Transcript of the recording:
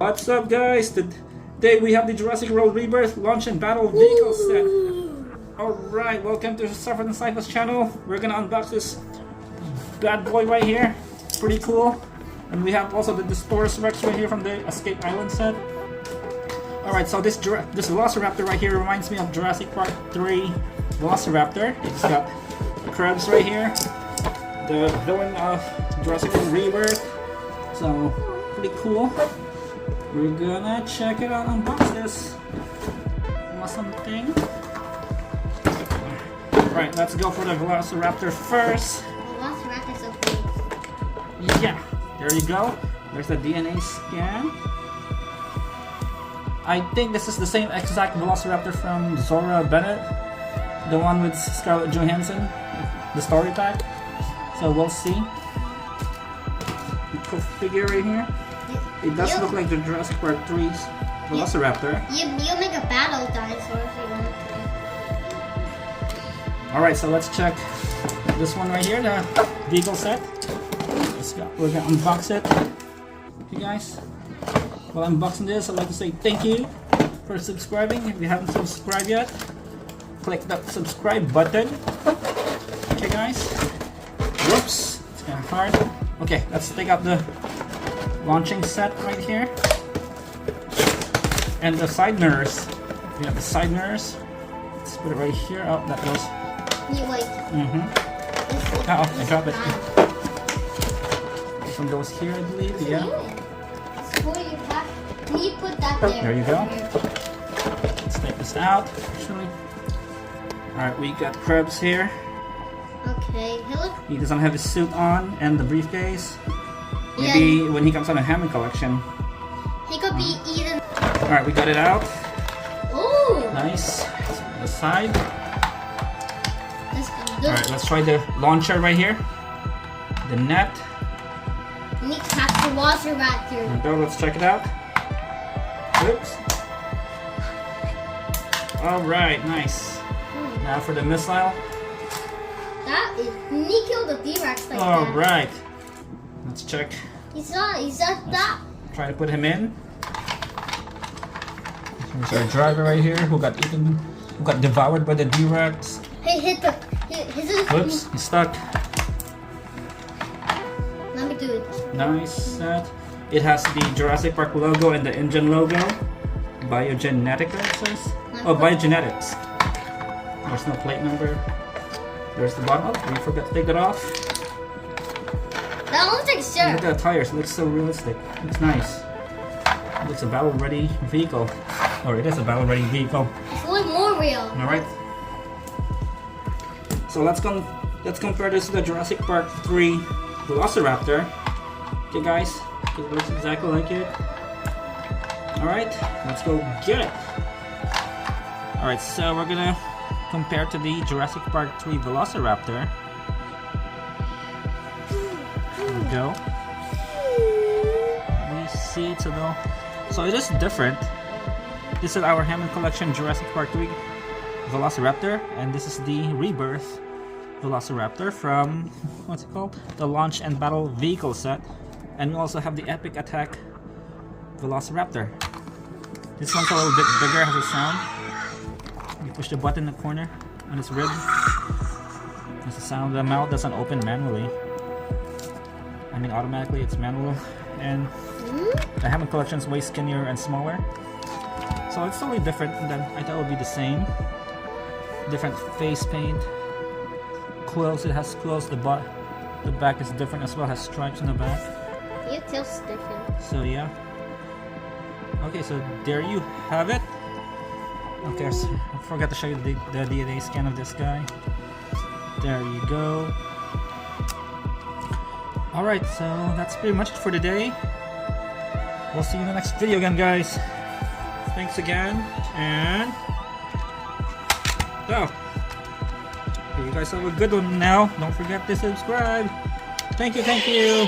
What's up, guys? Today we have the Jurassic World Rebirth Launch and Battle Vehicle set. Alright, welcome to Surfer and Cypher's channel. We're gonna unbox this bad boy right here. Pretty cool. And we have also the Distosaurus Rex right here from the Escape Island set. Alright, so this Velociraptor right here reminds me of Jurassic Park 3 Velociraptor. It's got crabs right here. The villain of Jurassic World Rebirth. So, pretty cool. We're gonna check it out, unbox this awesome thing. Alright, let's go for the Velociraptor first. Velociraptor's so big. Yeah, there you go. There's the DNA scan. I think this is the same exact Velociraptor from Zora Bennett, the one with Scarlett Johansson, the story pack. So we'll see. Cool figure right here. It does look like the Jurassic Park 3's Velociraptor. You make a battle dinosaur if you want to. Alright, so let's check this one right here, the vehicle set. We're gonna unbox it. You guys, while unboxing this, I'd like to say thank you for subscribing. If you haven't subscribed yet, click that subscribe button. Okay, guys. Whoops, it's kind of hard. Okay, let's take out the launching set right here. And the side mirrors. We have the side mirrors. Let's put it right here. Oh, that goes. You wait. Oh, I dropped it. This one goes here, I believe. Yeah. Can you put that there? There you go. Let's take this out. Actually. Alright, we got crabs here. Okay, he doesn't have his suit on and the briefcase. Maybe when he comes on a Hammond collection. He could be eaten. Alright, we got it out. Ooh! Nice. On the side. Alright, let's try the launcher right here. The net. You need to catch the Velociraptor. There we go, let's check it out. Oops. Alright, nice. Now for the missile. That is, he killed the T-Rex like that. Alright. Let's check. He's not that. Try to put him in. Here's our driver right here who got eaten, who got devoured by the T-Rex. Hey, hit the. Whoops, he's stuck. Let me do it. Nice set. It has the Jurassic Park logo and the engine logo. Biogenetica, it says. Oh, Biogenetics. There's no plate number. There's the bottom. Oh, we forgot to take that off. That looks like sure. Look at the tires. It looks so realistic. Looks nice. It looks a battle-ready vehicle. Or it is a battle-ready vehicle. It's a little more real. Alright. So let's compare this to the Jurassic Park 3 Velociraptor. Okay, guys. It looks exactly like it. Alright, let's go get it. Alright, so we're gonna compare to the Jurassic Park 3 Velociraptor. There we go. We see it's a little... So it is different. This is our Hammond Collection Jurassic Park 3 Velociraptor, and this is the Rebirth Velociraptor from, what's it called? The Launch and Battle Vehicle set. And we also have the Epic Attack Velociraptor. This one's a little bit bigger, has a sound. You push the button in the corner on its rib. There's a sound. The mouth doesn't open manually. I mean automatically, it's manual. And the Hammond Collection is way skinnier and smaller. So it's totally different than I thought it would be the same. Different face paint. Quills, it has quills. The back is different as well, has stripes on the back. Your tail's different. So yeah. Okay, so there you have it. Okay, I forgot to show you the DNA scan of this guy. There you go. Alright, so that's pretty much it for today. We'll see you in the next video again, guys. Thanks again, and so okay, you guys have a good one now. Don't forget to subscribe. Thank you.